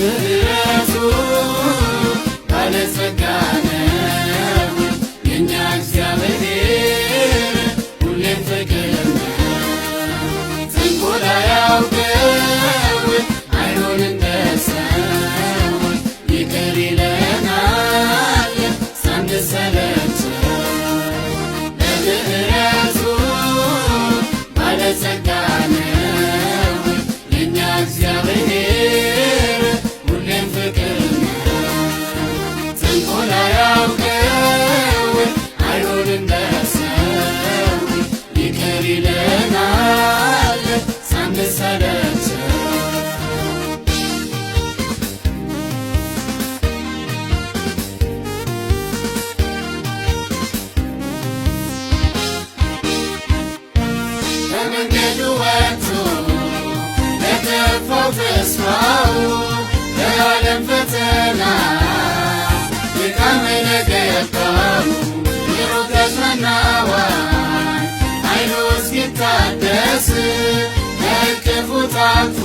በምሕረቱ ባለጸጋ ነው የእኛ እግዚአብሔር ሁሌም ፍቅር ነው። ተንኮል አያውቅም አይሆን እንደ ሰው ይቅር ይለናል ሳንሰለቸው። በምሕረቱ ባለጸጋ ነው የእኛ እግዚአብሔር ሁሌም ፍቅር ነው። ተንኮል አያውቅም አይሆን እንደ ሰው ይቅር ይለናል ሳንሰለቸው። ከመንገዱ ወጥቶ ለጠፋው ተስፋው ለዓለም ፈተና ድካም ለገባው የሮጠ ተጽናናዋል አይኑ እስኪታደስ በእቅፉ ታቅፎ